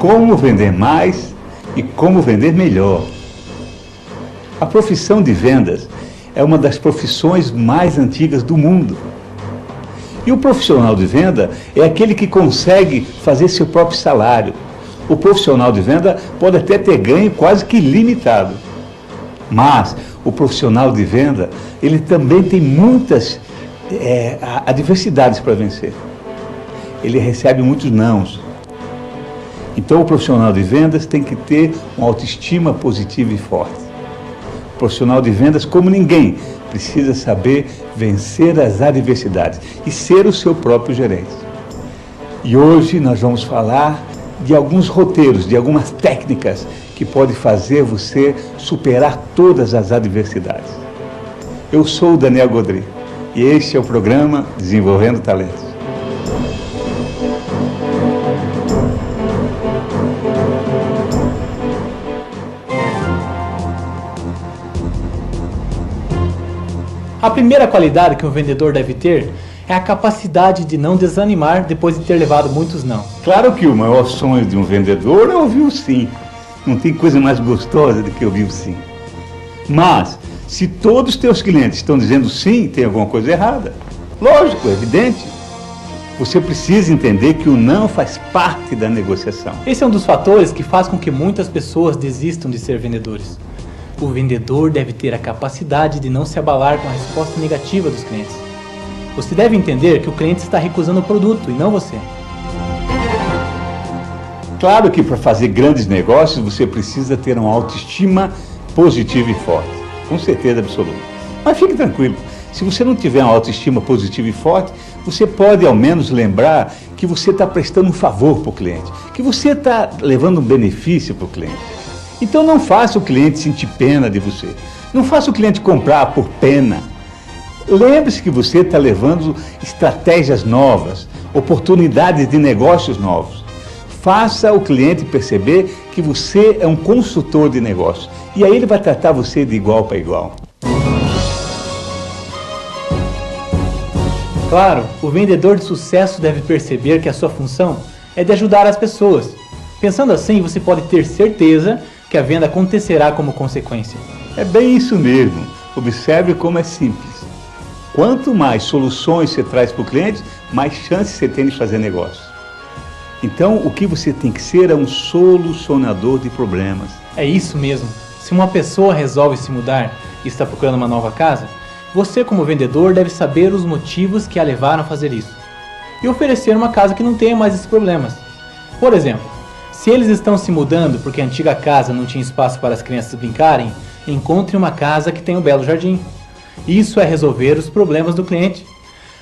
como vender mais e como vender melhor. A profissão de vendas é uma das profissões mais antigas do mundo. E o profissional de venda é aquele que consegue fazer seu próprio salário. O profissional de venda pode até ter ganho quase que ilimitado. Mas o profissional de venda, ele também tem muitas adversidades para vencer. Ele recebe muitos nãos. Então o profissional de vendas tem que ter uma autoestima positiva e forte. O profissional de vendas, como ninguém, precisa saber vencer as adversidades e ser o seu próprio gerente. E hoje nós vamos falar de alguns roteiros, de algumas técnicas que podem fazer você superar todas as adversidades. Eu sou o Daniel Godry e este é o programa Desenvolvendo Talentos. A primeira qualidade que um vendedor deve ter é a capacidade de não desanimar depois de ter levado muitos não. Claro que o maior sonho de um vendedor é ouvir o sim. Não tem coisa mais gostosa do que ouvir o sim. Mas, se todos os teus clientes estão dizendo sim, tem alguma coisa errada. Lógico, é evidente. Você precisa entender que o não faz parte da negociação. Esse é um dos fatores que faz com que muitas pessoas desistam de ser vendedores. O vendedor deve ter a capacidade de não se abalar com a resposta negativa dos clientes. Você deve entender que o cliente está recusando o produto e não você. Claro que para fazer grandes negócios você precisa ter uma autoestima positiva e forte, com certeza absoluta. Mas fique tranquilo, se você não tiver uma autoestima positiva e forte, você pode ao menos lembrar que você está prestando um favor para o cliente, que você está levando um benefício para o cliente. Então não faça o cliente sentir pena de você, não faça o cliente comprar por pena. Lembre-se que você está levando estratégias novas, oportunidades de negócios novos. Faça o cliente perceber que você é um consultor de negócios. E aí ele vai tratar você de igual para igual. Claro, o vendedor de sucesso deve perceber que a sua função é de ajudar as pessoas. Pensando assim, você pode ter certeza que a venda acontecerá como consequência. É bem isso mesmo. Observe como é simples. Quanto mais soluções você traz para o cliente, mais chances você tem de fazer negócio. Então, o que você tem que ser é um solucionador de problemas. É isso mesmo. Se uma pessoa resolve se mudar e está procurando uma nova casa, você como vendedor deve saber os motivos que a levaram a fazer isso e oferecer uma casa que não tenha mais esses problemas. Por exemplo, se eles estão se mudando porque a antiga casa não tinha espaço para as crianças brincarem, encontre uma casa que tenha um belo jardim. Isso é resolver os problemas do cliente.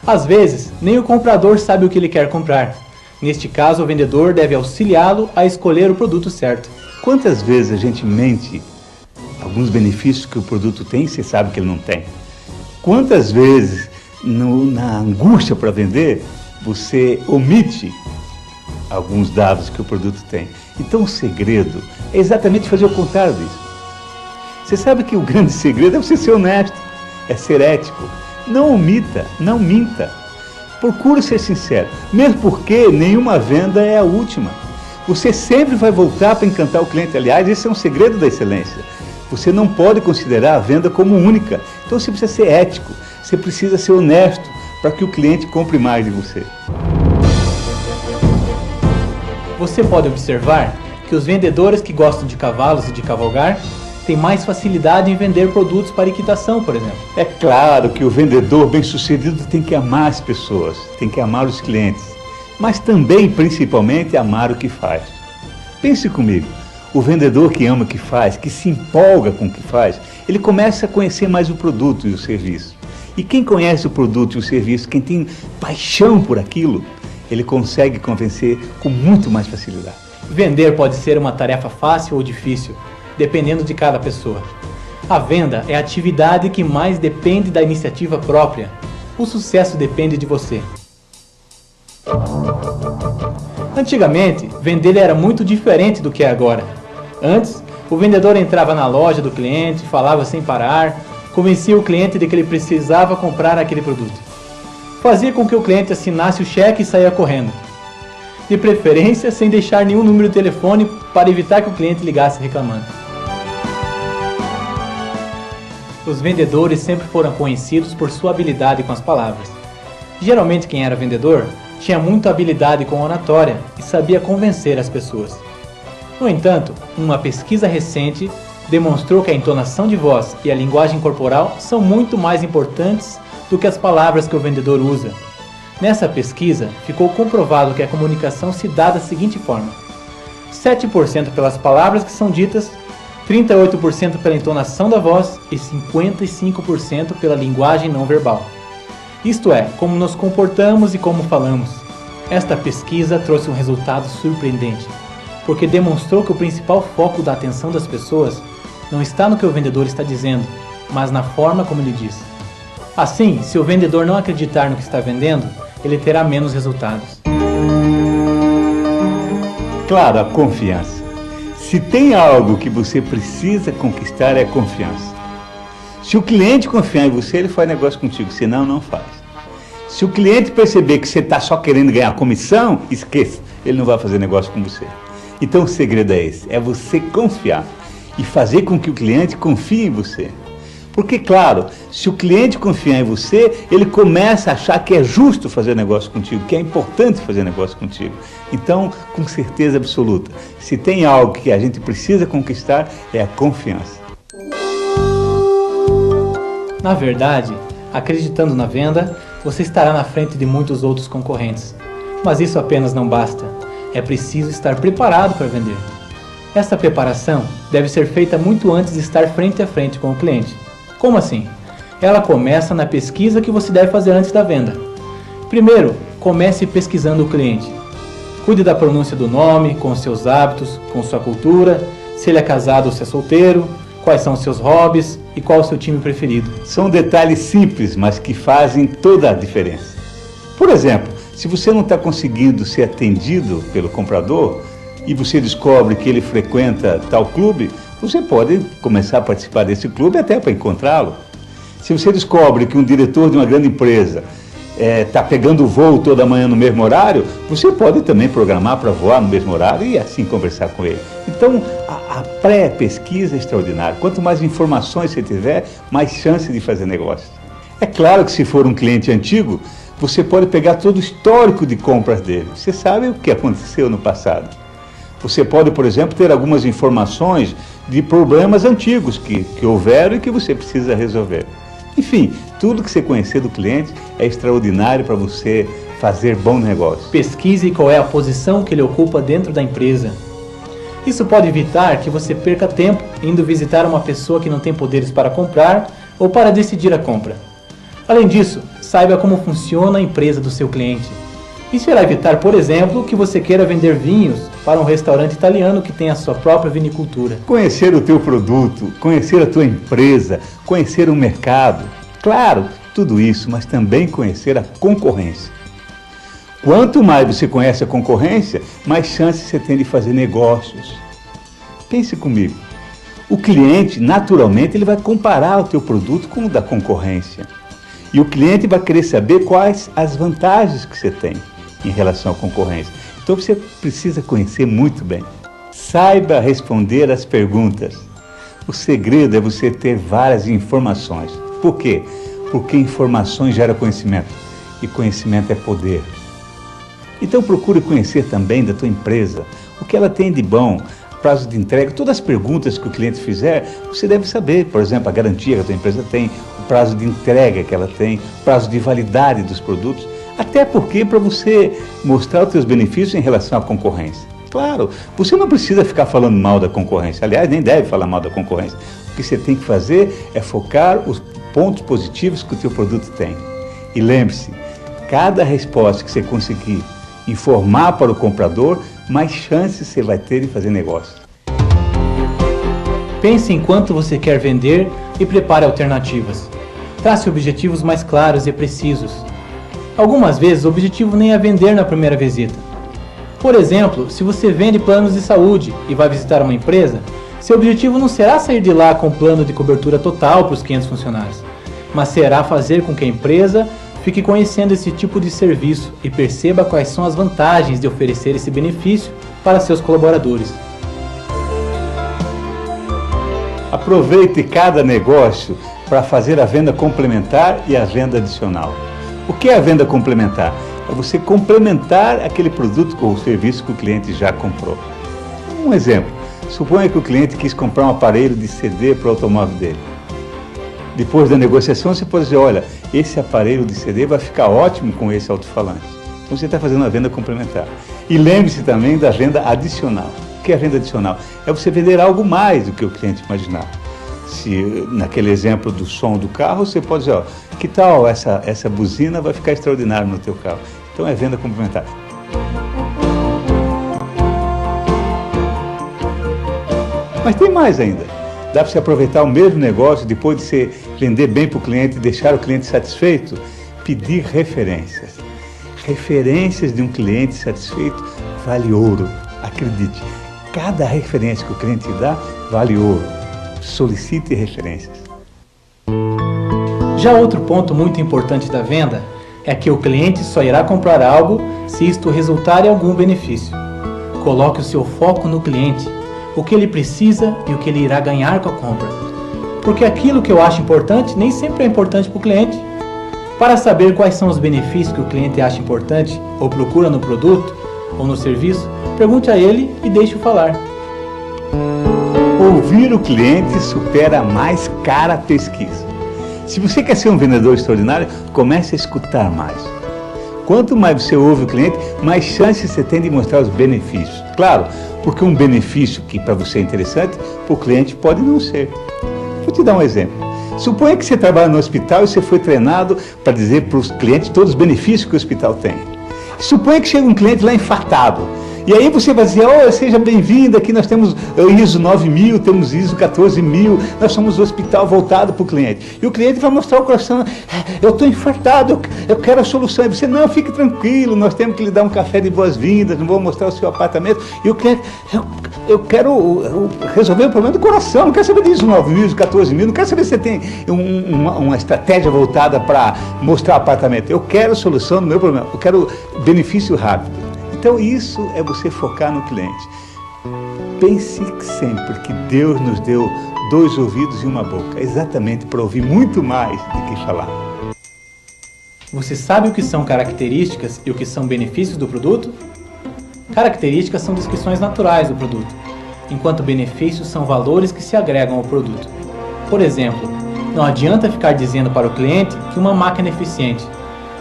Às vezes, nem o comprador sabe o que ele quer comprar. Neste caso, o vendedor deve auxiliá-lo a escolher o produto certo. Quantas vezes a gente mente alguns benefícios que o produto tem e você sabe que ele não tem? Quantas vezes, na angústia para vender, você omite alguns dados que o produto tem? Então o segredo é exatamente fazer o contrário disso. Você sabe que o grande segredo é você ser honesto, é ser ético. Não omita, não minta. Procure ser sincero, mesmo porque nenhuma venda é a última. Você sempre vai voltar para encantar o cliente. Aliás, esse é um segredo da excelência. Você não pode considerar a venda como única. Então você precisa ser ético, você precisa ser honesto para que o cliente compre mais de você. Você pode observar que os vendedores que gostam de cavalos e de cavalgar têm mais facilidade em vender produtos para equitação, por exemplo. É claro que o vendedor bem-sucedido tem que amar as pessoas, tem que amar os clientes, mas também, principalmente, amar o que faz. Pense comigo, o vendedor que ama o que faz, que se empolga com o que faz, ele começa a conhecer mais o produto e o serviço. E quem conhece o produto e o serviço, quem tem paixão por aquilo, ele consegue convencer com muito mais facilidade. Vender pode ser uma tarefa fácil ou difícil, dependendo de cada pessoa. A venda é a atividade que mais depende da iniciativa própria. O sucesso depende de você. Antigamente, vender era muito diferente do que é agora. Antes, o vendedor entrava na loja do cliente, falava sem parar, convencia o cliente de que ele precisava comprar aquele produto. Fazia com que o cliente assinasse o cheque e saía correndo. de preferência sem deixar nenhum número de telefone para evitar que o cliente ligasse reclamando. Os vendedores sempre foram conhecidos por sua habilidade com as palavras. Geralmente quem era vendedor tinha muita habilidade com a oratória e sabia convencer as pessoas. No entanto, uma pesquisa recente demonstrou que a entonação de voz e a linguagem corporal são muito mais importantes do que as palavras que o vendedor usa. Nessa pesquisa, ficou comprovado que a comunicação se dá da seguinte forma: 7% pelas palavras que são ditas, 38% pela entonação da voz e 55% pela linguagem não verbal. Isto é, como nos comportamos e como falamos. Esta pesquisa trouxe um resultado surpreendente, porque demonstrou que o principal foco da atenção das pessoas não está no que o vendedor está dizendo, mas na forma como ele diz. Assim, se o vendedor não acreditar no que está vendendo, ele terá menos resultados. Claro, a confiança. Se tem algo que você precisa conquistar, é a confiança. Se o cliente confiar em você, ele faz negócio contigo, senão não faz. Se o cliente perceber que você está só querendo ganhar comissão, esqueça, ele não vai fazer negócio com você. Então o segredo é esse, é você confiar e fazer com que o cliente confie em você. Porque, claro, se o cliente confiar em você, ele começa a achar que é justo fazer negócio contigo, que é importante fazer negócio contigo. Então, com certeza absoluta, se tem algo que a gente precisa conquistar, é a confiança. Na verdade, acreditando na venda, você estará na frente de muitos outros concorrentes. Mas isso apenas não basta. É preciso estar preparado para vender. Essa preparação deve ser feita muito antes de estar frente a frente com o cliente. Como assim? Ela começa na pesquisa que você deve fazer antes da venda. Primeiro, comece pesquisando o cliente. Cuide da pronúncia do nome, com seus hábitos, com sua cultura, se ele é casado ou se é solteiro, quais são os seus hobbies e qual o seu time preferido. São detalhes simples, mas que fazem toda a diferença. Por exemplo, se você não está conseguindo ser atendido pelo comprador e você descobre que ele frequenta tal clube, você pode começar a participar desse clube até para encontrá-lo. Se você descobre que um diretor de uma grande empresa está pegando voo toda manhã no mesmo horário, você pode também programar para voar no mesmo horário e assim conversar com ele. Então, a pré-pesquisa é extraordinária. Quanto mais informações você tiver, mais chance de fazer negócio. É claro que se for um cliente antigo, você pode pegar todo o histórico de compras dele. Você sabe o que aconteceu no passado. Você pode, por exemplo, ter algumas informações de problemas antigos que houveram e que você precisa resolver. Enfim, tudo que você conhecer do cliente é extraordinário para você fazer bom negócio. Pesquise qual é a posição que ele ocupa dentro da empresa. Isso pode evitar que você perca tempo indo visitar uma pessoa que não tem poderes para comprar ou para decidir a compra. Além disso, saiba como funciona a empresa do seu cliente. Isso irá evitar, por exemplo, que você queira vender vinhos para um restaurante italiano que tem a sua própria vinicultura. Conhecer o teu produto, conhecer a tua empresa, conhecer o mercado. Claro, tudo isso, mas também conhecer a concorrência. Quanto mais você conhece a concorrência, mais chances você tem de fazer negócios. Pense comigo. O cliente, naturalmente, ele vai comparar o teu produto com o da concorrência. E o cliente vai querer saber quais as vantagens que você tem em relação à concorrência. Então você precisa conhecer muito bem. Saiba responder as perguntas. O segredo é você ter várias informações. Por quê? Porque informações geram conhecimento. E conhecimento é poder. Então procure conhecer também da tua empresa. O que ela tem de bom, prazo de entrega, todas as perguntas que o cliente fizer, você deve saber. Por exemplo, a garantia que a tua empresa tem, o prazo de entrega que ela tem, o prazo de validade dos produtos. Até porque para você mostrar os seus benefícios em relação à concorrência. Claro, você não precisa ficar falando mal da concorrência. Aliás, nem deve falar mal da concorrência. O que você tem que fazer é focar os pontos positivos que o teu produto tem. E lembre-se, cada resposta que você conseguir informar para o comprador, mais chances você vai ter de fazer negócio. Pense em quanto você quer vender e prepare alternativas. Trace objetivos mais claros e precisos. Algumas vezes o objetivo nem é vender na primeira visita. Por exemplo, se você vende planos de saúde e vai visitar uma empresa, seu objetivo não será sair de lá com um plano de cobertura total para os 500 funcionários, mas será fazer com que a empresa Fique conhecendo esse tipo de serviço e perceba quais são as vantagens de oferecer esse benefício para seus colaboradores. Aproveite cada negócio para fazer a venda complementar e a venda adicional. O que é a venda complementar? É você complementar aquele produto ou serviço que o cliente já comprou. Um exemplo, suponha que o cliente quis comprar um aparelho de CD para o automóvel dele. Depois da negociação você pode dizer, olha, esse aparelho de CD vai ficar ótimo com esse alto-falante. Então você está fazendo a venda complementar. E lembre-se também da venda adicional. O que é a venda adicional? É você vender algo mais do que o cliente imaginava. Se naquele exemplo do som do carro, você pode dizer, ó, que tal essa buzina vai ficar extraordinária no teu carro. Então é venda complementar. Mas tem mais ainda. Dá para você aproveitar o mesmo negócio, depois de você vender bem para o cliente e deixar o cliente satisfeito, pedir referências. Referências de um cliente satisfeito vale ouro. Acredite, cada referência que o cliente dá vale ouro. Solicite referências. Já outro ponto muito importante da venda é que o cliente só irá comprar algo se isto resultar em algum benefício. Coloque o seu foco no cliente, o que ele precisa e o que ele irá ganhar com a compra. Porque aquilo que eu acho importante nem sempre é importante para o cliente. Para saber quais são os benefícios que o cliente acha importante ou procura no produto ou no serviço, pergunte a ele e deixe-o falar. Ouvir o cliente supera a mais cara pesquisa. Se você quer ser um vendedor extraordinário, comece a escutar mais. Quanto mais você ouve o cliente, mais chances você tem de mostrar os benefícios. Claro, porque um benefício que para você é interessante, para o cliente pode não ser. Vou te dar um exemplo. Suponha que você trabalha no hospital e você foi treinado para dizer para os clientes todos os benefícios que o hospital tem. Suponha que chega um cliente lá infartado. E aí você vai dizer, oh, seja bem-vindo, aqui nós temos ISO 9000, temos ISO 14000, nós somos um hospital voltado para o cliente. E o cliente vai mostrar o coração, eu estou infartado, eu quero a solução. E você, não, fique tranquilo, nós temos que lhe dar um café de boas-vindas, não vou mostrar o seu apartamento. E o cliente, eu quero resolver o problema do coração, não quero saber de ISO 9000, ISO 14000, não quero saber se você tem uma estratégia voltada para mostrar o apartamento. Eu quero a solução do meu problema, eu quero benefício rápido. Então isso é você focar no cliente. Pense sempre que Deus nos deu 2 ouvidos e uma boca, exatamente para ouvir muito mais do que falar. Você sabe o que são características e o que são benefícios do produto? Características são descrições naturais do produto, enquanto benefícios são valores que se agregam ao produto. Por exemplo, não adianta ficar dizendo para o cliente que uma máquina é eficiente.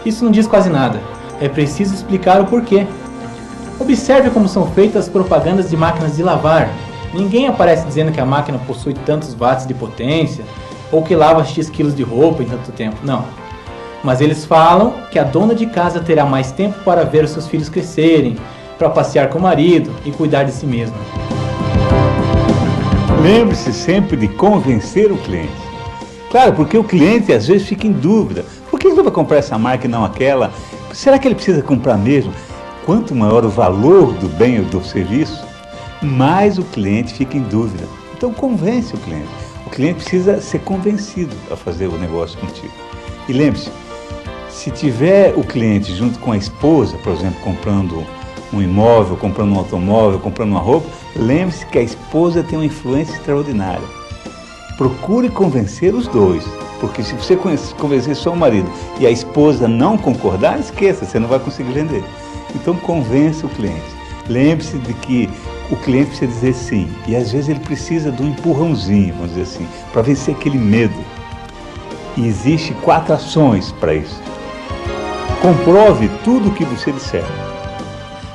Isso não diz quase nada. É preciso explicar o porquê. Observe como são feitas as propagandas de máquinas de lavar. Ninguém aparece dizendo que a máquina possui tantos watts de potência ou que lava X quilos de roupa em tanto tempo. Não. Mas eles falam que a dona de casa terá mais tempo para ver os seus filhos crescerem, para passear com o marido e cuidar de si mesma. Lembre-se sempre de convencer o cliente. Claro, porque o cliente às vezes fica em dúvida. Por que ele vai comprar essa marca e não aquela? Será que ele precisa comprar mesmo? Quanto maior o valor do bem ou do serviço, mais o cliente fica em dúvida. Então convence o cliente. O cliente precisa ser convencido a fazer o negócio contigo. E lembre-se, se tiver o cliente junto com a esposa, por exemplo, comprando um imóvel, comprando um automóvel, comprando uma roupa, lembre-se que a esposa tem uma influência extraordinária. Procure convencer os dois, porque se você convencer só o marido e a esposa não concordar, esqueça, você não vai conseguir vender. Então convença o cliente. Lembre-se de que o cliente precisa dizer sim. E às vezes ele precisa de um empurrãozinho, vamos dizer assim, para vencer aquele medo. E existem 4 ações para isso. Comprove tudo o que você disser.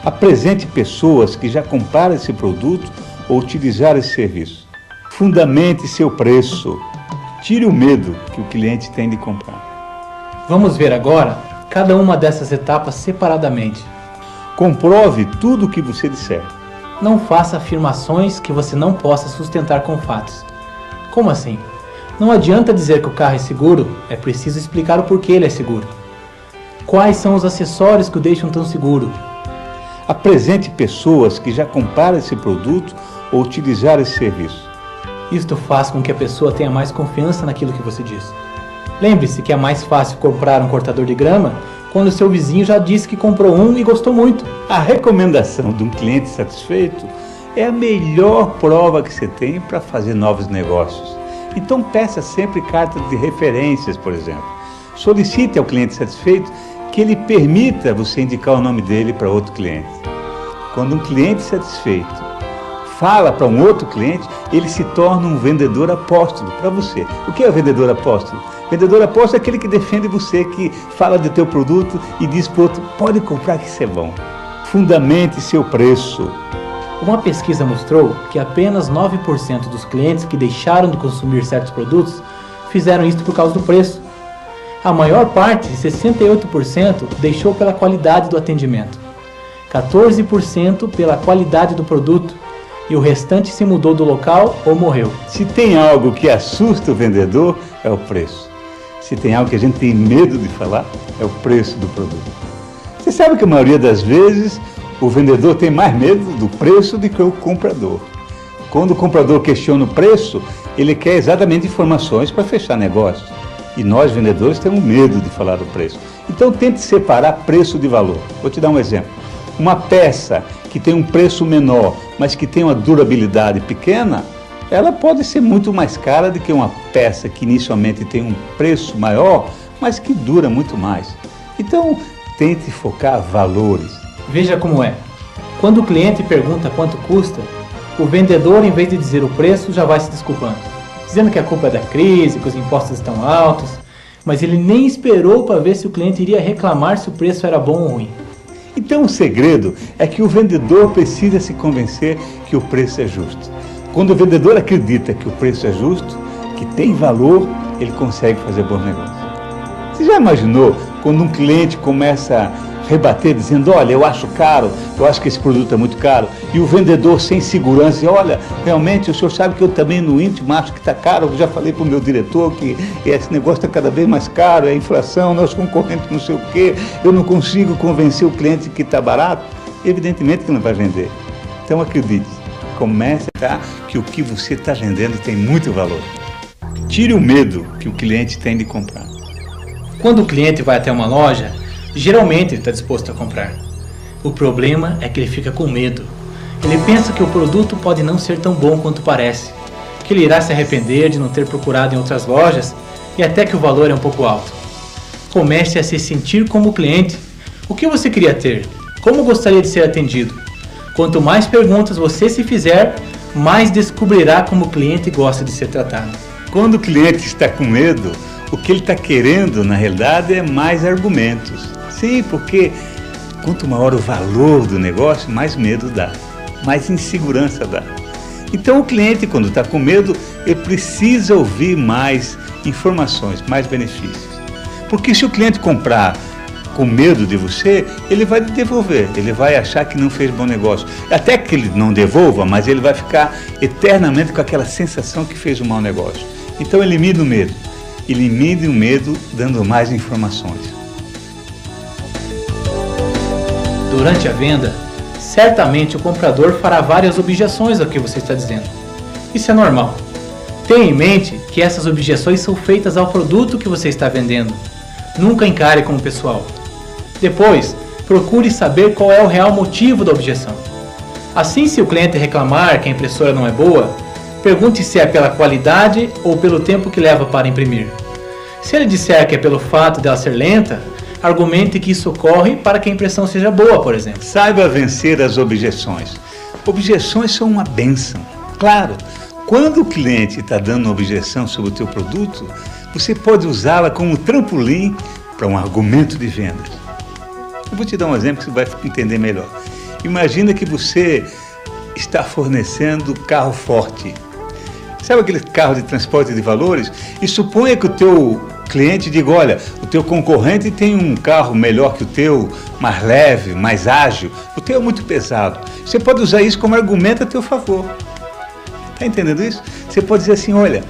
Apresente pessoas que já compraram esse produto ou utilizaram esse serviço. Fundamente seu preço. Tire o medo que o cliente tem de comprar. Vamos ver agora cada uma dessas etapas separadamente. Comprove tudo o que você disser. Não faça afirmações que você não possa sustentar com fatos. Como assim? Não adianta dizer que o carro é seguro, é preciso explicar o porquê ele é seguro. Quais são os acessórios que o deixam tão seguro? Apresente pessoas que já compraram esse produto ou utilizaram esse serviço. Isto faz com que a pessoa tenha mais confiança naquilo que você diz. Lembre-se que é mais fácil comprar um cortador de grama quando o seu vizinho já disse que comprou um e gostou muito. A recomendação de um cliente satisfeito é a melhor prova que você tem para fazer novos negócios. Então peça sempre cartas de referências, por exemplo. Solicite ao cliente satisfeito que ele permita você indicar o nome dele para outro cliente. Quando um cliente satisfeito fala para um outro cliente, ele se torna um vendedor apóstolo para você. O que é o vendedor apóstolo? Vendedor apóstolo é aquele que defende você, que fala do teu produto e diz para o outro, pode comprar que isso é bom. Fundamente seu preço. Uma pesquisa mostrou que apenas 9% dos clientes que deixaram de consumir certos produtos fizeram isso por causa do preço. A maior parte, 68%, deixou pela qualidade do atendimento, 14% pela qualidade do produto e o restante se mudou do local ou morreu. Se tem algo que assusta o vendedor, é o preço. Se tem algo que a gente tem medo de falar, é o preço do produto. Você sabe que a maioria das vezes o vendedor tem mais medo do preço do que o comprador. Quando o comprador questiona o preço, ele quer exatamente informações para fechar negócio. E nós, vendedores, temos medo de falar do preço. Então tente separar preço de valor. Vou te dar um exemplo. Uma peça que tem um preço menor, mas que tem uma durabilidade pequena, ela pode ser muito mais cara do que uma peça que inicialmente tem um preço maior, mas que dura muito mais. Então, tente focar valores. Veja como é. Quando o cliente pergunta quanto custa, o vendedor, em vez de dizer o preço, já vai se desculpando, dizendo que a culpa é da crise, que os impostos estão altos, mas ele nem esperou para ver se o cliente iria reclamar se o preço era bom ou ruim. Então o segredo é que o vendedor precisa se convencer que o preço é justo. Quando o vendedor acredita que o preço é justo, que tem valor, ele consegue fazer bons negócios. Você já imaginou quando um cliente começa a rebater dizendo, olha, eu acho caro, eu acho que esse produto é muito caro, e o vendedor sem segurança diz, olha, realmente o senhor sabe que eu também no íntimo acho que está caro, eu já falei para o meu diretor que esse negócio está cada vez mais caro, é a inflação, nosso concorrente não sei o quê, eu não consigo convencer o cliente que está barato, evidentemente que não vai vender. Então acredite, comece a achar que o que você está vendendo tem muito valor. Tire o medo que o cliente tem de comprar. Quando o cliente vai até uma loja, geralmente ele está disposto a comprar. O problema é que ele fica com medo. Ele pensa que o produto pode não ser tão bom quanto parece, que ele irá se arrepender de não ter procurado em outras lojas e até que o valor é um pouco alto. Comece a se sentir como cliente. O que você queria ter? Como gostaria de ser atendido? Quanto mais perguntas você se fizer, mais descobrirá como o cliente gosta de ser tratado. Quando o cliente está com medo, o que ele está querendo, na realidade, é mais argumentos. Sim, porque quanto maior o valor do negócio, mais medo dá, mais insegurança dá. Então o cliente, quando está com medo, ele precisa ouvir mais informações, mais benefícios. Porque se o cliente comprar com medo de você, ele vai devolver, ele vai achar que não fez bom negócio. Até que ele não devolva, mas ele vai ficar eternamente com aquela sensação que fez um mau negócio. Então elimine o medo. Elimine o medo dando mais informações. Durante a venda, certamente o comprador fará várias objeções ao que você está dizendo. Isso é normal. Tenha em mente que essas objeções são feitas ao produto que você está vendendo. Nunca encare como pessoal. Depois, procure saber qual é o real motivo da objeção. Assim, se o cliente reclamar que a impressora não é boa, pergunte se é pela qualidade ou pelo tempo que leva para imprimir. Se ele disser que é pelo fato dela ser lenta, argumente que isso ocorre para que a impressão seja boa, por exemplo. Saiba vencer as objeções. Objeções são uma bênção. Claro, quando o cliente está dando uma objeção sobre o teu produto, você pode usá-la como trampolim para um argumento de vendas. Eu vou te dar um exemplo que você vai entender melhor. Imagina que você está fornecendo carro forte. Sabe aquele carro de transporte de valores? E suponha que o teu cliente diga, olha, o teu concorrente tem um carro melhor que o teu, mais leve, mais ágil, o teu é muito pesado. Você pode usar isso como argumento a teu favor. Está entendendo isso? Você pode dizer assim, olha,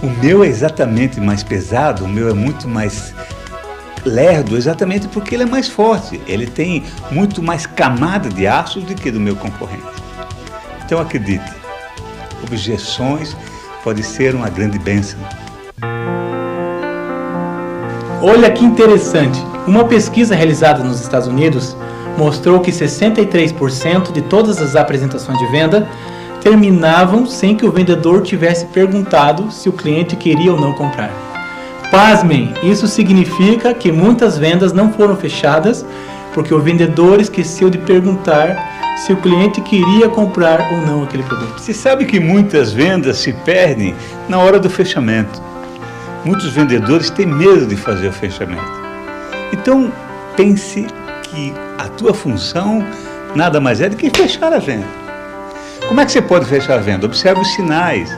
o meu é exatamente mais pesado, o meu é muito mais lerdo, exatamente porque ele é mais forte. Ele tem muito mais camada de aço do que do meu concorrente. Então acredite, objeções pode ser uma grande bênção. Olha que interessante. Uma pesquisa realizada nos Estados Unidos mostrou que 63% de todas as apresentações de venda terminavam sem que o vendedor tivesse perguntado se o cliente queria ou não comprar. Pasmem, isso significa que muitas vendas não foram fechadas porque o vendedor esqueceu de perguntar se o cliente queria comprar ou não aquele produto. Você sabe que muitas vendas se perdem na hora do fechamento. Muitos vendedores têm medo de fazer o fechamento. Então, pense que a tua função nada mais é do que fechar a venda. Como é que você pode fechar a venda? Observe os sinais.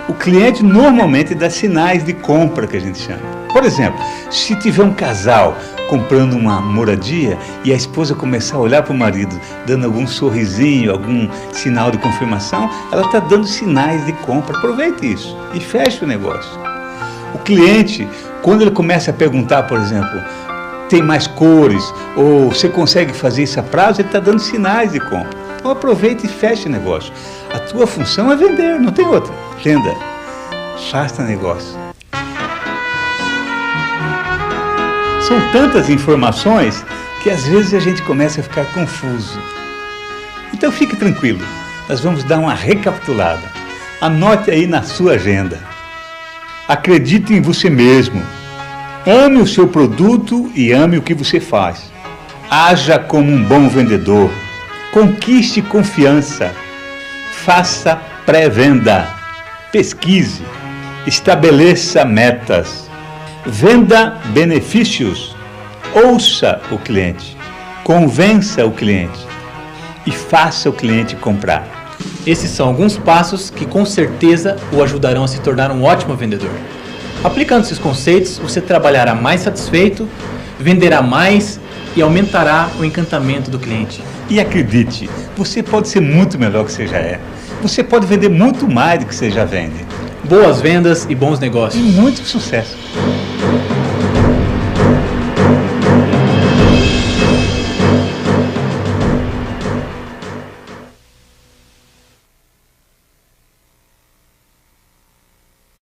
O cliente normalmente dá sinais de compra, que a gente chama. Por exemplo, se tiver um casal comprando uma moradia e a esposa começar a olhar para o marido, dando algum sorrisinho, algum sinal de confirmação, ela está dando sinais de compra. Aproveite isso e feche o negócio. O cliente, quando ele começa a perguntar, por exemplo, tem mais cores, ou você consegue fazer isso a prazo, ele está dando sinais de compra. Então aproveite e feche o negócio. A tua função é vender, não tem outra. Venda, faça negócio. São tantas informações que às vezes a gente começa a ficar confuso. Então fique tranquilo, nós vamos dar uma recapitulada. Anote aí na sua agenda. Acredite em você mesmo. Ame o seu produto e ame o que você faz. Haja como um bom vendedor. Conquiste confiança. Faça pré-venda. Pesquise. Estabeleça metas. Venda benefícios. Ouça o cliente. Convença o cliente. E faça o cliente comprar. Esses são alguns passos que com certeza o ajudarão a se tornar um ótimo vendedor. Aplicando esses conceitos, você trabalhará mais satisfeito, venderá mais e aumentará o encantamento do cliente. E acredite, você pode ser muito melhor que você já é. Você pode vender muito mais do que você já vende. Boas vendas e bons negócios. E muito sucesso.